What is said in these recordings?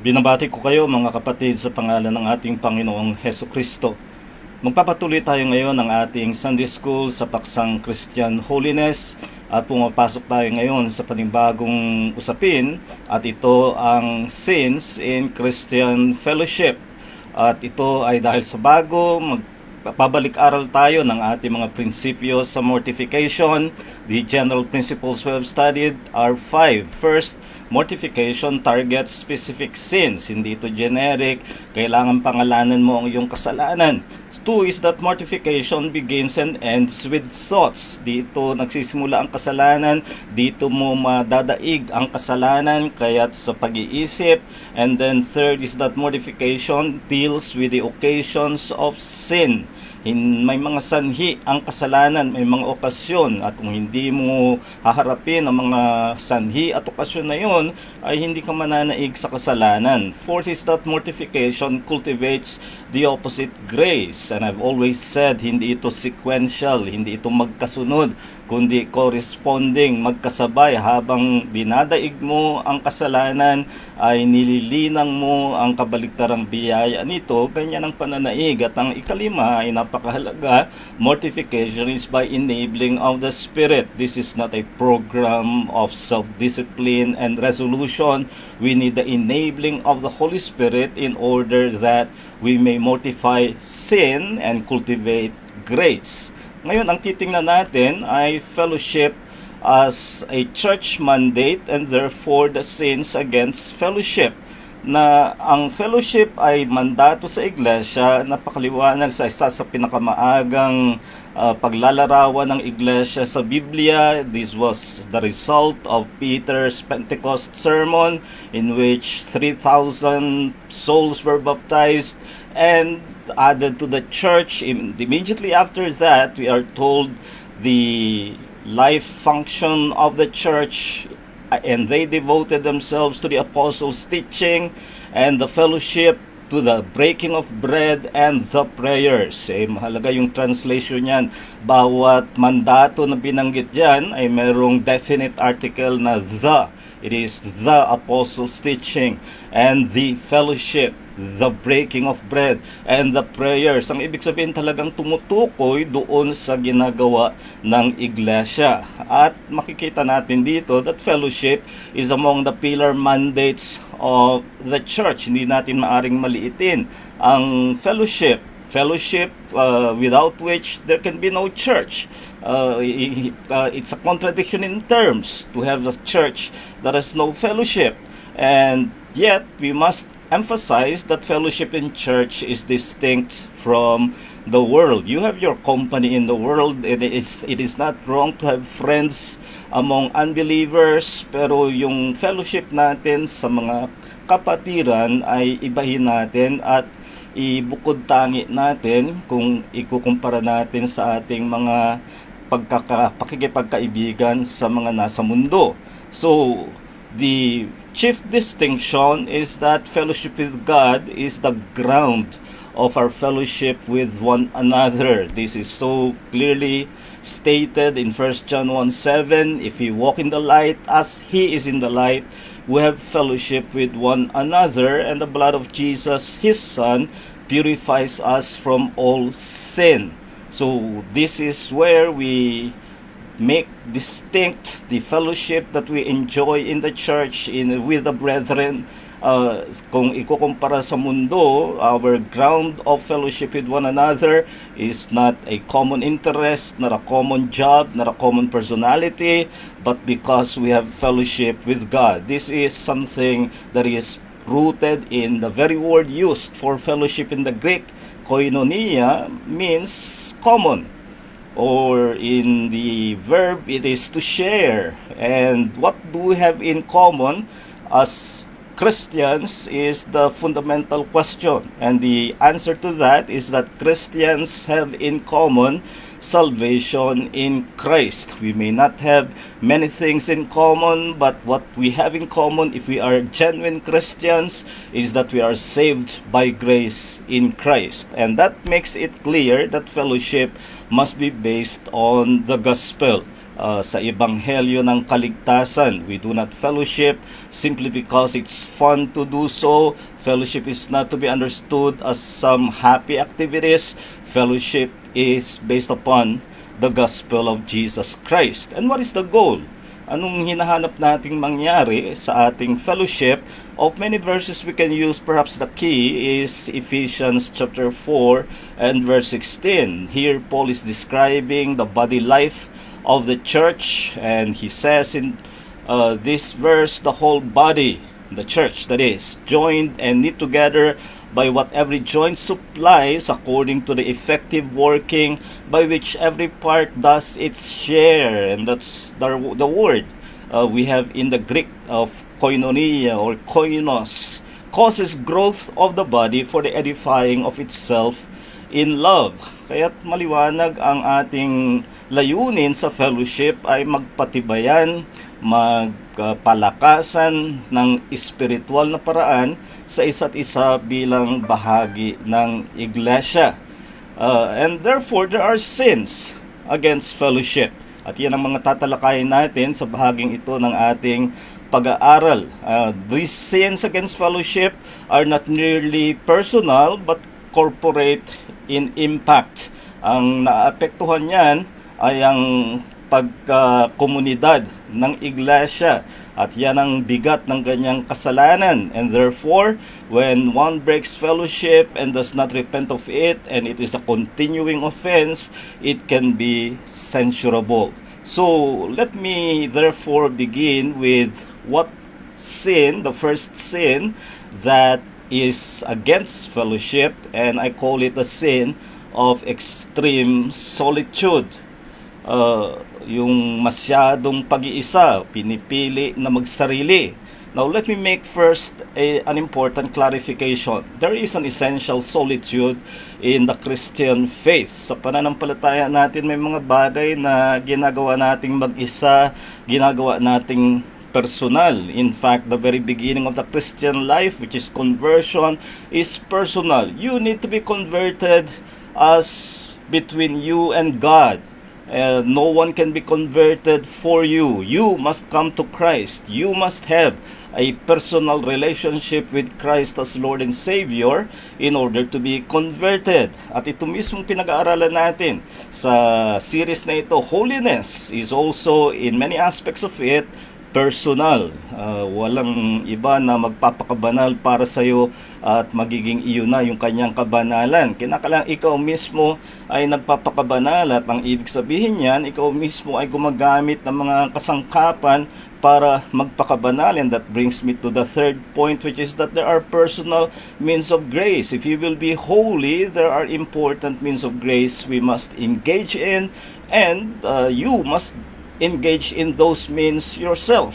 Binabati ko kayo mga kapatid sa pangalan ng ating Panginoong Hesukristo. Magpapatuloy tayo ngayon ng ating Sunday School sa paksang Christian Holiness at pumapasok tayo ngayon sa panibagong usapin at ito ang Sins in Christian Fellowship. At ito ay dahil sa bago, Pabalik-aral tayo ng ating mga prinsipyo sa mortification. The general principles we have studied are 5. First, mortification targets specific sins. Hindi ito generic. Kailangan pangalanan mo ang iyong kasalanan. 2 is that mortification begins and ends with thoughts. Dito nagsisimula ang kasalanan. Dito mo madadaig ang kasalanan kaya't sa pag-iisip. And then third is that mortification deals with the occasions of sin. May mga sanhi ang kasalanan, may mga okasyon, at kung hindi mo haharapin ang mga sanhi at okasyon na yon, ay hindi ka mananaig sa kasalanan. Fourth is that mortification cultivates the opposite grace. And I've always said, hindi ito sequential, hindi ito magkasunod, kundi corresponding, magkasabay. Habang dinadaig mo ang kasalanan, ay nililinang mo ang kabaligtarang biyaya nito, ganyan ang pananaig. At ang ikalima ay napakahalaga, mortification is by enabling of the Spirit. This is not a program of self-discipline and resolution. We need the enabling of the Holy Spirit in order that we may mortify sin and cultivate grace. Ngayon, ang titingnan natin ay fellowship as a church mandate and therefore the sins against fellowship. Na ang fellowship ay mandato sa iglesia, napakaliwanag sa isa sa pinakamaagang paglalarawan ng iglesia sa Biblia. This was the result of Peter's Pentecost sermon in which 3,000 souls were baptized and added to the church. Immediately after that, we are told the life function of the church, and they devoted themselves to the apostles' teaching and the fellowship, to the breaking of bread and the prayers. Mahalaga yung translation niyan. Bawat mandato na binanggit diyan ay merong definite article na the. It is the apostles' teaching and the fellowship, the breaking of bread, and the prayers. Ang ibig sabihin talagang tumutukoy doon sa ginagawa ng iglesia. At makikita natin dito that fellowship is among the pillar mandates of the church. Hindi natin maaring maliitin ang fellowship. Fellowship without which there can be no church. It's a contradiction in terms to have a church that has no fellowship. And yet, we must emphasize that fellowship in church is distinct from the world. You have your company in the world. It is not wrong to have friends among unbelievers, pero yung fellowship natin sa mga kapatiran ay ibahin natin at ibukod tangi natin kung ikukumpara natin sa ating mga pakikipagkaibigan sa mga nasa mundo. So, the chief distinction is that fellowship with God is the ground of our fellowship with one another. This is so clearly stated in 1 John 1:7. If we walk in the light as He is in the light, we have fellowship with one another, and the blood of Jesus, His Son, purifies us from all sin. So this is where we make distinct the fellowship that we enjoy in the church with the brethren. Kung ikukumpara sa mundo, our ground of fellowship with one another is not a common interest, not a common job, not a common personality, but because we have fellowship with God. This is something that is rooted in the very word used for fellowship in the Greek. Koinonia means common, or in the verb it is to share. And what do we have in common as Christians is the fundamental question, and the answer to that is that Christians have in common salvation in Christ. We may not have many things in common, but what we have in common if we are genuine Christians is that we are saved by grace in Christ. And that makes it clear that fellowship must be based on the gospel. sa ebanghelyo ng kaligtasan. We do not fellowship simply because it's fun to do so. Fellowship is not to be understood as some happy activities. Fellowship is based upon the gospel of Jesus Christ. And what is the goal? Anong hinahanap nating mangyari sa ating fellowship? Of many verses we can use, perhaps the key is Ephesians chapter 4 and verse 16. Here Paul is describing the body life of the church, and he says in this verse, the whole body, the church that is, joined and knit together by what every joint supplies according to the effective working by which every part does its share. And that's the word we have in the Greek of koinonia or koinos, causes growth of the body for the edifying of itself in love. Kaya't maliwanag ang ating layunin sa fellowship ay magpatibayan, magpalakasan ng espiritual na paraan sa isa't isa bilang bahagi ng iglesia. And therefore, there are sins against fellowship. At yan ang mga tatalakayin natin sa bahaging ito ng ating pag-aaral. These sins against fellowship are not merely personal but corporate in impact. Ang naapektuhan niyan ay ang pagkomunidad ng iglesia, at yan ang bigat ng ganyang kasalanan. And therefore, when one breaks fellowship and does not repent of it, and it is a continuing offense, it can be censurable. So let me therefore begin with what sin, the first sin that is against fellowship, and I call it the sin of extreme solitude. Yung masyadong pag-iisa, pinipili na magsarili. Now let me make first an important clarification. There is an essential solitude in the Christian faith. Sa pananampalataya natin, may mga bagay na ginagawa nating mag-isa, ginagawa nating personal. In fact, the very beginning of the Christian life, which is conversion, is personal. You need to be converted as between you and God. No one can be converted for you. You must come to Christ. You must have a personal relationship with Christ as Lord and Savior in order to be converted. At ito mismong pinag-aaralan natin sa series na ito. Holiness is also, in many aspects of it, personal. Walang iba na magpapakabanal para sa iyo at magiging iyo na yung kanyang kabanalan. Kinakailangan ikaw mismo ay nagpapakabanal, at ang ibig sabihin niyan, ikaw mismo ay gumagamit ng mga kasangkapan para magpakabanal. And that brings me to the third point, which is that there are personal means of grace. If you will be holy, there are important means of grace we must engage in, and you must engage in those means yourself.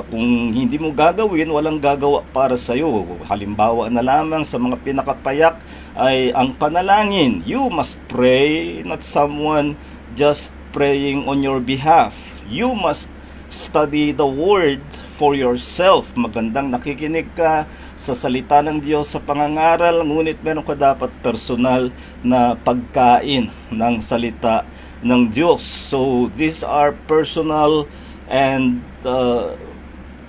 Kung hindi mo gagawin, walang gagawa para sa iyo. Halimbawa na lamang sa mga pinakapayak ay ang panalangin. You must pray, not someone just praying on your behalf. You must study the word for yourself. Magandang nakikinig ka sa salita ng Diyos sa pangangaral, ngunit meron ka dapat personal na pagkain ng salita ng Diyos. So these are personal and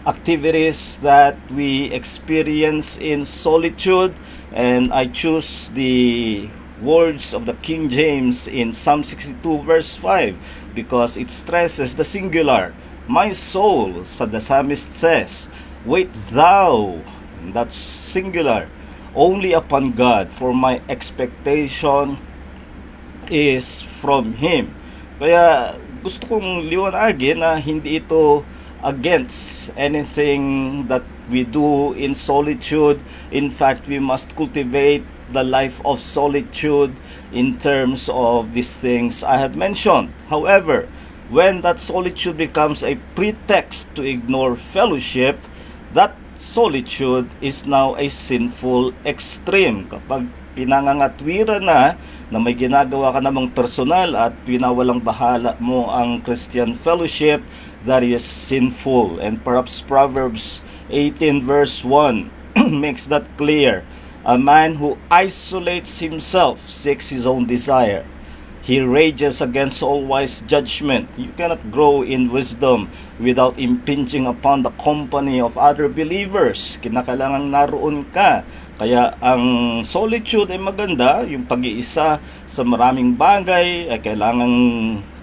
activities that we experience in solitude, and I choose the words of the King James in Psalm 62 verse 5 because it stresses the singular. My soul, sa the psalmist says, wait thou, that's singular, only upon God, for my expectation is from Him. Kaya gusto kong liwanagin na hindi ito against anything that we do in solitude. In fact, we must cultivate the life of solitude in terms of these things I have mentioned. However, when that solitude becomes a pretext to ignore fellowship, that solitude is now a sinful extreme. Kapag pinangangatwiran na may ginagawa ka namang personal at pinawalang bahala mo ang Christian fellowship, that is sinful. And perhaps Proverbs 18 verse 1 makes that clear. A man who isolates himself seeks his own desire, He rages against all wise judgment. You cannot grow in wisdom without impinging upon the company of other believers. Kinakailangan naroon ka. Kaya ang solitude ay maganda, yung pag-iisa sa maraming bagay ay kailangang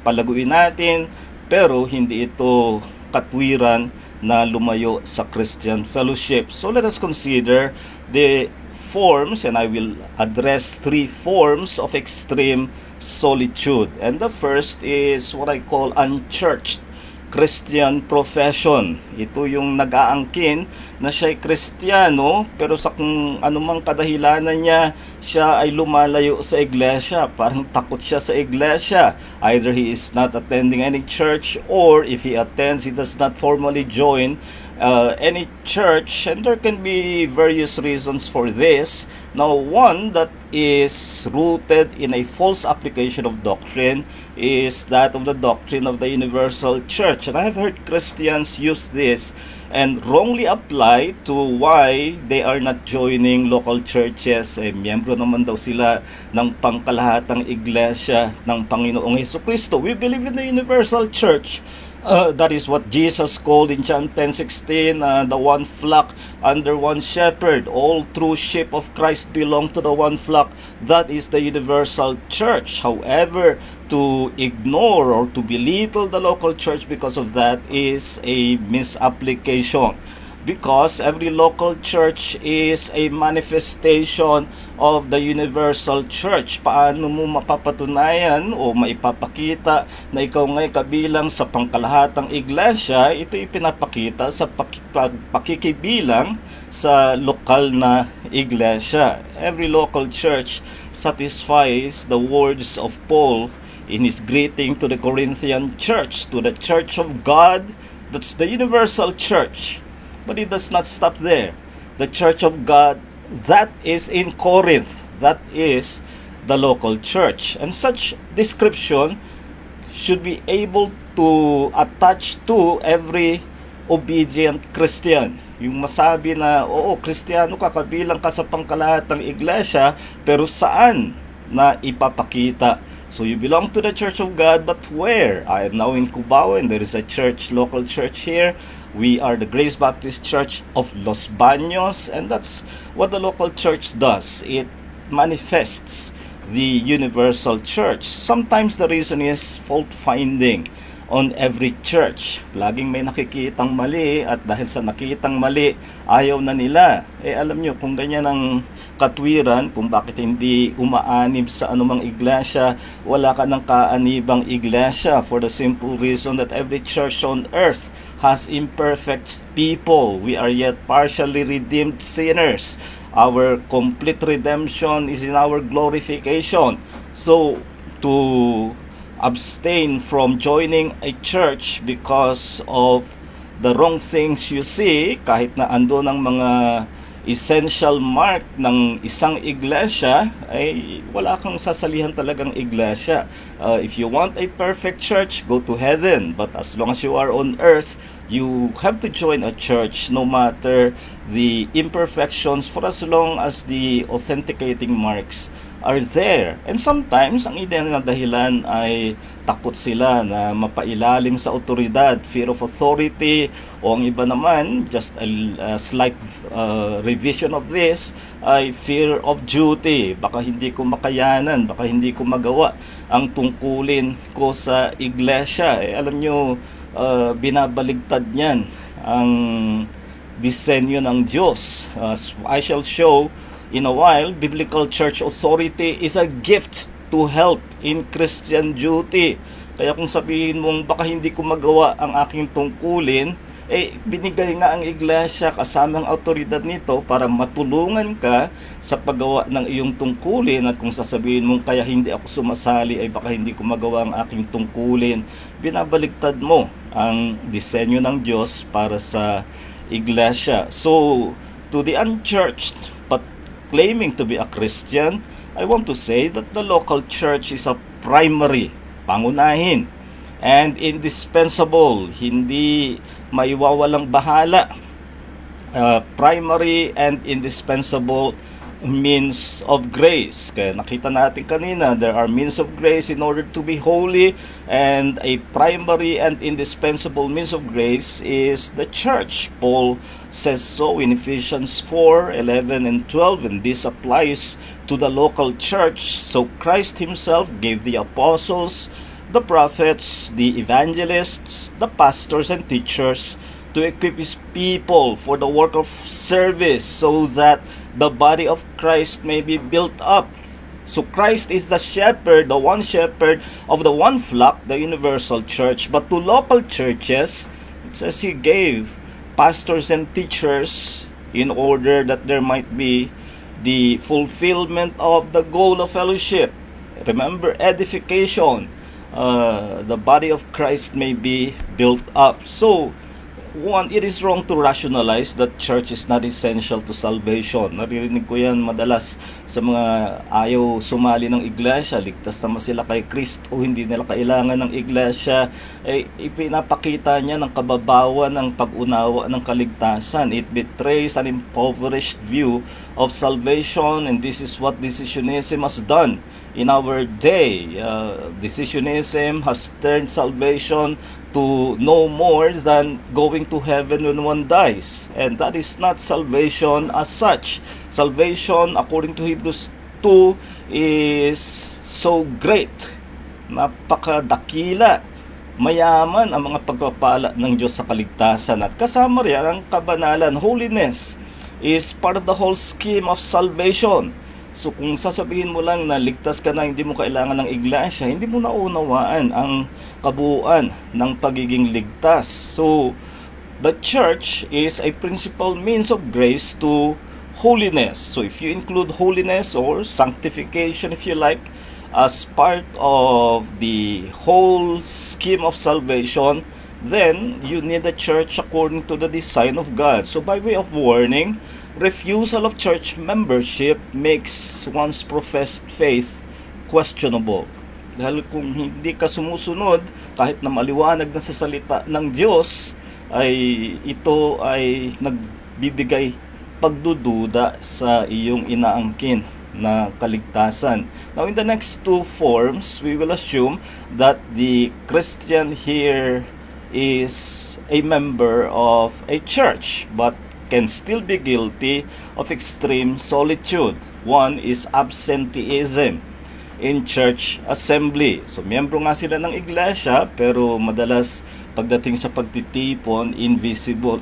palaguin natin, pero hindi ito katwiran na lumayo sa Christian fellowship. So let us consider the forms, and I will address 3 forms of extreme solitude. And the first is what I call unchurched Christian profession. Ito yung nag-aangkin na siya'y Kristiyano, pero sa kung anumang kadahilanan niya, siya ay lumalayo sa iglesia. Parang takot siya sa iglesia. Either he is not attending any church, or if he attends, he does not formally join any church. And there can be various reasons for this. Now, one that is rooted in a false application of doctrine is that of the doctrine of the universal church. And I have heard Christians use this and wrongly apply to why they are not joining local churches. Miyembro naman daw sila ng pangkalahatang iglesia ng Panginoong Hesukristo. We believe in the universal church. That is what Jesus called in John 10:16, the one flock under one shepherd. All true sheep of Christ belong to the one flock. That is the universal church. However, to ignore or to belittle the local church because of that is a misapplication. Because every local church is a manifestation of the universal church. Paano mo mapapatunayan o maipapakita na ikaw nga'y kabilang sa pangkalahatang iglesia? Ito ipinapakita sa pakikibilang sa lokal na iglesia. Every local church satisfies the words of Paul in his greeting to the Corinthian church, to the church of God. That's the universal church. But it does not stop there. The church of God that is in Corinth, that is the local church. And such description should be able to attach to every obedient Christian. Yung masabi na, oo, Kristiyano ka, kabilang ka sa pangkalahatang iglesia, pero saan na ipapakita? So you belong to the Church of God, but where? I am now in Cubao, and there is a church, local church here. We are the Grace Baptist Church of Los Baños, and that's what the local church does. It manifests the universal church. Sometimes the reason is fault-finding on every church. Laging may nakikitang mali, at dahil sa nakitang mali, ayaw na nila. Alam nyo, kung ganyan ang katwiran, kung bakit hindi umaanib sa anumang iglesia, wala ka ng kaanibang iglesia, for the simple reason that every church on earth has imperfect people. We are yet partially redeemed sinners. Our complete redemption is in our glorification. So, to abstain from joining a church because of the wrong things you see, kahit na ando ng mga essential mark ng isang iglesia, ay wala kang sasalihan talagang iglesia. If you want a perfect church, go to heaven. But as long as you are on earth, you have to join a church no matter the imperfections, for as long as the authenticating marks are there. And sometimes, ang ideya na dahilan ay takot sila na mapailalim sa otoridad, fear of authority, o ang iba naman, just a slight revision of this, ay fear of duty. Baka hindi ko makayanan, baka hindi ko magawa ang tungkulin ko sa iglesia. Alam nyo, binabaligtad niyan ang disenyo ng Diyos. I shall show in a while. Biblical church authority is a gift to help in Christian duty. Kaya kung sabihin mong baka hindi ko magawa ang aking tungkulin, binigay nga ang iglesia kasama ang autoridad nito para matulungan ka sa paggawa ng iyong tungkulin. At kung sasabihin mong kaya hindi ako sumasali ay baka hindi ko magawa ang aking tungkulin, binabaligtad mo ang disenyo ng Diyos para sa iglesia. So, to the unchurched but claiming to be a Christian, I want to say that the local church is a primary, pangunahin, and indispensable, hindi maiwawalang bahala, primary and indispensable means of grace. Kaya nakita natin kanina, there are means of grace in order to be holy, and a primary and indispensable means of grace is the church. Paul says so in Ephesians 4:11 and 12, and this applies to the local church. So Christ himself gave the apostles, the prophets, the evangelists, the pastors and teachers to equip his people for the work of service, so that the body of Christ may be built up. So Christ is the shepherd, the one shepherd of the one flock, the universal church. But to local churches, it says he gave pastors and teachers in order that there might be the fulfillment of the goal of fellowship. Remember, edification. The body of Christ may be built up. So, one, it is wrong to rationalize that church is not essential to salvation. Naririnig ko yan madalas sa mga ayaw sumali ng iglesia. Ligtas naman sila kay Kristo, hindi nila kailangan ng iglesia. Ipinapakita niya ng kababawan ng pag-unawa ng kaligtasan. It betrays an impoverished view of salvation, and this is what decisionism has done in our day. Decisionism has turned salvation to no more than going to heaven when one dies, and that is not salvation as such. Salvation, according to Hebrews 2, is so great, napakadakila, mayaman ang mga pagpapala ng Diyos sa kaligtasan, at kasama riyan ang kabanalan. Holiness is part of the whole scheme of salvation. So kung sasabihin mo lang na ligtas ka na, hindi mo kailangan ng iglesia, hindi mo naunawaan ang kabuuan ng pagiging ligtas. So the church is a principal means of grace to holiness. So if you include holiness or sanctification, if you like, as part of the whole scheme of salvation, then you need a church according to the design of God. So by way of warning, refusal of church membership makes one's professed faith questionable. Dahil kung hindi ka sumusunod, kahit na maliwanag na sa salita ng Diyos, ay ito ay nagbibigay pagdududa sa iyong inaangkin na kaligtasan. Now in the next two forms, we will assume that the Christian here is a member of a church, but can still be guilty of extreme solitude. One is absenteeism in church assembly. So, miyembro nga sila ng iglesia, pero madalas pagdating sa pagtitipon, invisible.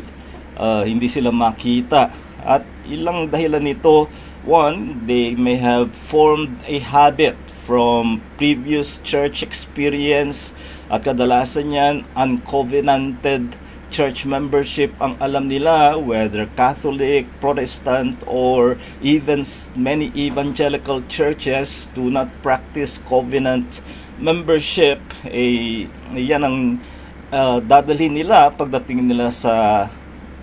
Hindi sila makita. At ilang dahilan nito, one, they may have formed a habit from previous church experience, at kadalasan yan, uncovenanted church membership ang alam nila, whether Catholic, Protestant, or even many evangelical churches do not practice covenant membership. Yan ang dadalhin nila pagdating nila sa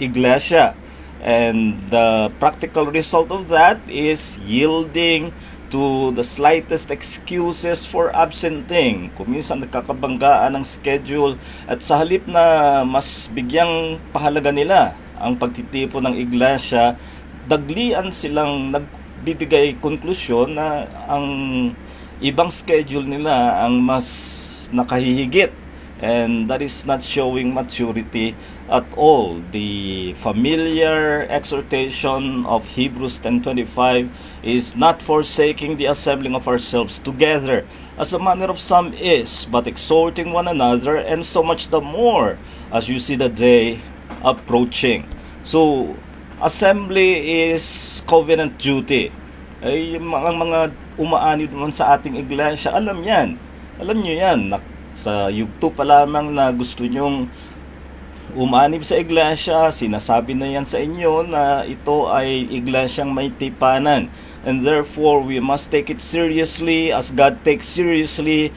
iglesia, and the practical result of that is yielding to the slightest excuses for absenting. Kuminsan nagkakabanggaan ng schedule, at sa halip na mas bigyang pahalaga nila ang pagtitipon ng iglesia, daglian silang nagbibigay konklusyon na ang ibang schedule nila ang mas nakahihigit, and that is not showing maturity at all. The familiar exhortation of Hebrews 10:25 is not forsaking the assembling of ourselves together, as the manner of some is, but exhorting one another, and so much the more as you see the day approaching. So, assembly is covenant duty. Ay, ang mga umaani naman sa ating iglesia, alam yan. Alam nyo yan. Sa yugto pa lamang na gusto nyong umanib sa iglesia, sinasabi na yan sa inyo na ito ay iglesyang may tipanan. And therefore, we must take it seriously as God takes seriously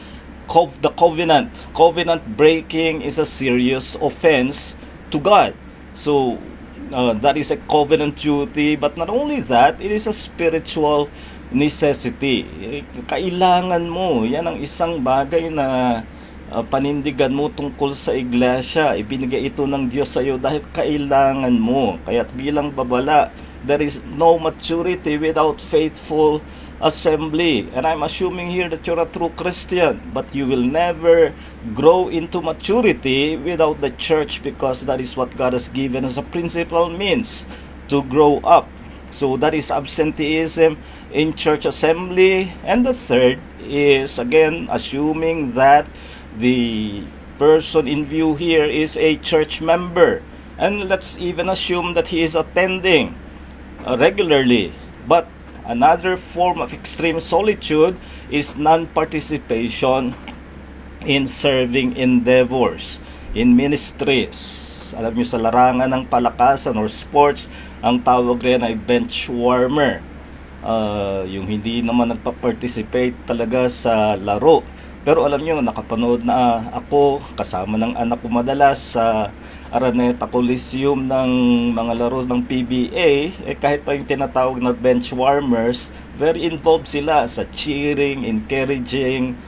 the covenant. Covenant breaking is a serious offense to God. So, that is a covenant duty. But not only that, it is a spiritual necessity. Kailangan mo. Yan ang isang bagay na panindigan mo tungkol sa iglesia. Ibinigay ito ng Diyos sa iyo dahil kailangan mo. Kaya't bilang babala there is no maturity without faithful assembly. And I'm assuming here that you're a true Christian, but you will never grow into maturity without the church, because that is what God has given as a principal means to grow up. So that is absenteeism in church assembly. And the third is, again, assuming that the person in view here is a church member, and let's even assume that he is attending regularly. But another form of extreme solitude is non-participation in serving endeavors, in ministries. Alam niyo, sa larangan ng palakasan or sports, ang tawag rin ay bench warmer. Yung hindi naman nagpa-participate talaga sa laro. Pero alam nyo, nakapanood na ako kasama ng anak ko madalas sa Araneta Coliseum ng mga laro ng PBA. Kahit pa yung tinatawag na bench warmers, very involved sila sa cheering, encouraging,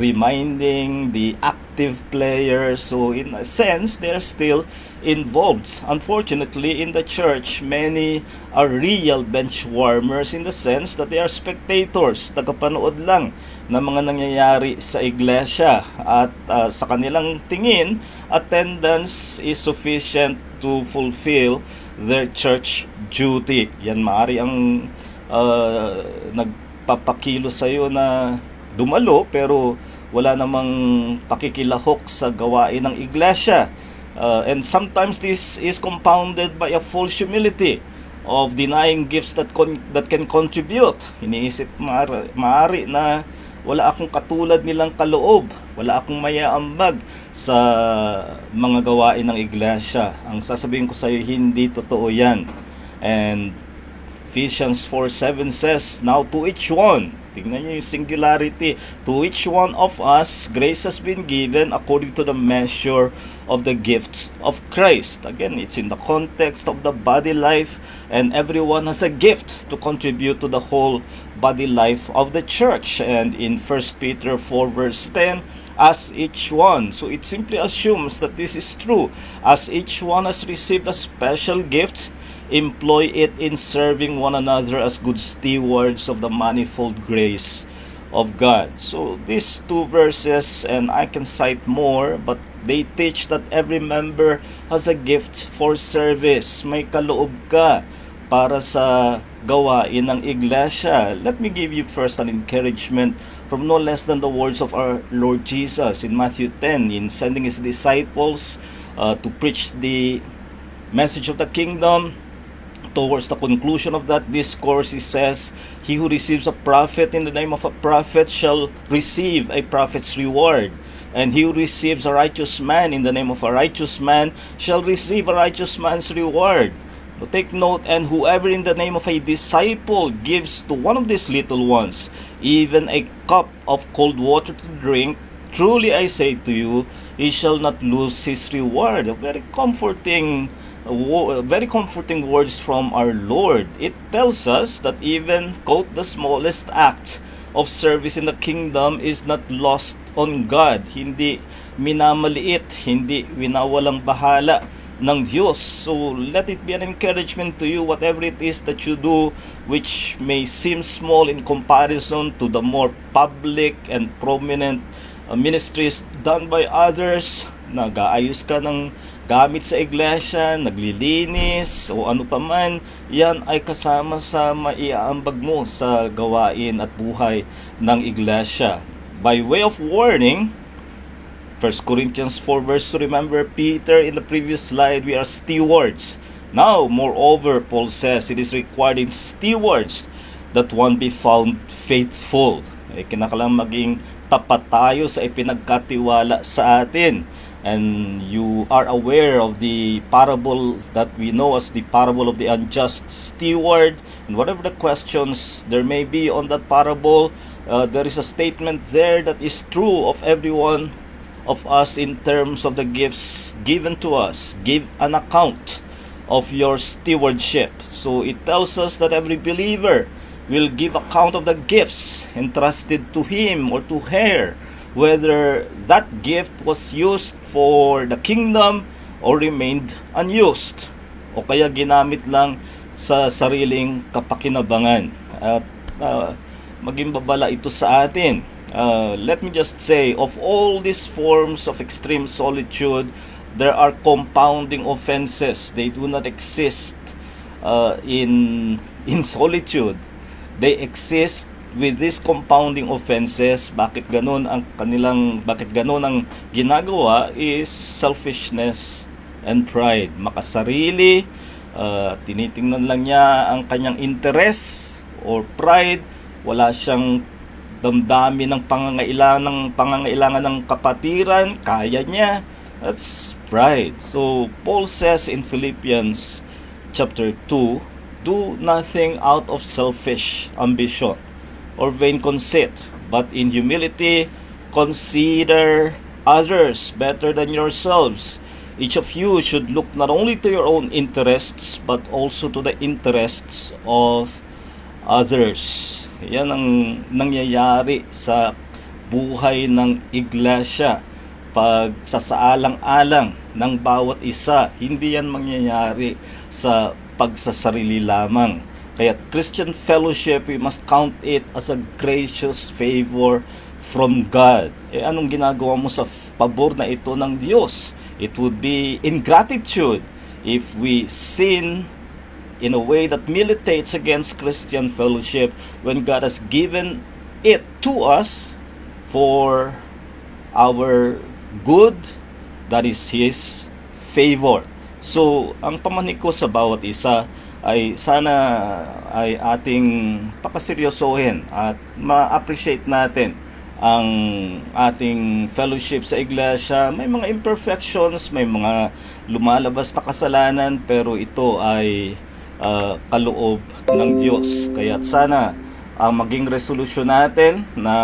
reminding the active players. So in a sense, they're still involved. Unfortunately, in the church, many are real bench warmers in the sense that they are spectators, tagapanood lang ng mga nangyayari sa iglesia, at sa kanilang tingin, attendance is sufficient to fulfill their church duty. Yan maaari ang nagpapakilo sa iyo na dumalo pero wala namang pakikilahok sa gawain ng iglesia. And sometimes this is compounded by a false humility of denying gifts that can contribute. Iniisip maaari na wala akong katulad nilang kaloob, wala akong mayaambag sa mga gawain ng iglesia. Ang sasabihin ko sa iyo, hindi totoo yan. And Ephesians 4:7 says, "Now to each one," tingnan niyo yung singularity, "to each one of us, grace has been given according to the measure of the gift of Christ." Again, it's in the context of the body life, and everyone has a gift to contribute to the whole body life of the church. And in 1 Peter 4 verse 10, "As each one," so it simply assumes that this is true, "as each one has received a special gift, employ it in serving one another as good stewards of the manifold grace of God." So these two verses, and I can cite more, but they teach that every member has a gift for service. May kaloob ka para sa gawain ng iglesia. Let me give you first an encouragement from no less than the words of our Lord Jesus in Matthew 10, in sending his disciples to preach the message of the kingdom. Towards the conclusion of that discourse, he says, "He who receives a prophet in the name of a prophet shall receive a prophet's reward. And he who receives a righteous man in the name of a righteous man shall receive a righteous man's reward." So take note, "And whoever in the name of a disciple gives to one of these little ones even a cup of cold water to drink, truly I say to you, he shall not lose his reward." A very comforting words from our Lord. It tells us that even, quote, "the smallest act of service in the kingdom is not lost on God." Hindi minamaliit, hindi winawalang bahala ng Diyos. So let it be an encouragement to you, whatever it is that you do which may seem small in comparison to the more public and prominent ministries done by others. Nag-aayos ka ng gamit sa iglesia, naglilinis, o ano pa man, yan ay kasama sa maiaambag mo sa gawain at buhay ng iglesia. By way of warning, 1 Corinthians 4 verse 2, remember Peter in the previous slide, we are stewards. Now, moreover, Paul says, it is required in stewards that one be found faithful. Kinakailangan maging tapat tayo sa ipinagkatiwala sa atin. And you are aware of the parable that we know as the parable of the unjust steward. And whatever the questions there may be on that parable, there is a statement there that is true of every one of us in terms of the gifts given to us. Give an account of your stewardship. So it tells us that every believer will give account of the gifts entrusted to him or to her, whether that gift was used for the kingdom or remained unused, o kaya ginamit lang sa sariling kapakinabangan. At maging babala ito sa atin. Let me just say, of all these forms of extreme solitude, there are compounding offenses. They do not exist in solitude. They exist with these compounding offenses. Bakit ganun ang ginagawa is selfishness and pride. Makasarili, tinitingnan lang niya ang kanyang interest or pride. Wala siyang damdamin ng pangangailangan ng kapatiran, kaya niya. That's pride. So Paul says in Philippians chapter 2, do nothing out of selfish ambition or vain conceit, but in humility consider others better than yourselves. Each of you should look not only to your own interests, but also to the interests of others. Yan ang nangyayari sa buhay ng iglesia. Pag sasaalang-alang ng bawat isa, hindi yan mangyayari sa pagsasarili lamang. Kaya Christian fellowship, we must count it as a gracious favor from God. Anong ginagawa mo sa pabor na ito ng Diyos? It would be ingratitude if we sin in a way that militates against Christian fellowship when God has given it to us for our good. That is His favor. So, ang pamanig ko sa bawat isa ay sana ay ating pakaseryosohin at ma-appreciate natin ang ating fellowship sa iglesia. May mga imperfections, may mga lumalabas na kasalanan, pero ito ay kaloob ng Diyos. Kaya sana ang maging resolusyon natin na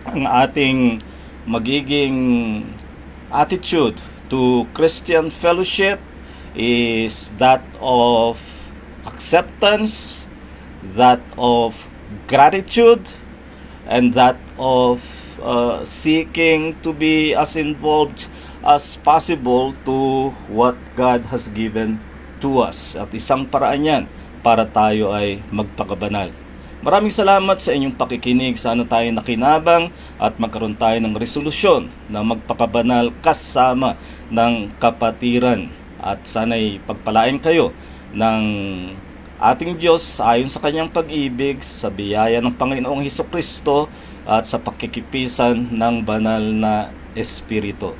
ang ating magiging attitude to Christian fellowship is that of acceptance, that of gratitude, and that of seeking to be as involved as possible to what God has given to us. At isang paraan yan para tayo ay magpakabanal. Maraming salamat sa inyong pakikinig. Sana tayo nakinabang at magkaroon tayo ng resolusyon na magpakabanal kasama ng kapatiran. At sana'y pagpalain kayo ng ating Diyos ayon sa kanyang pag-ibig, sa biyaya ng Panginoong Hesukristo at sa pakikipisan ng banal na Espiritu.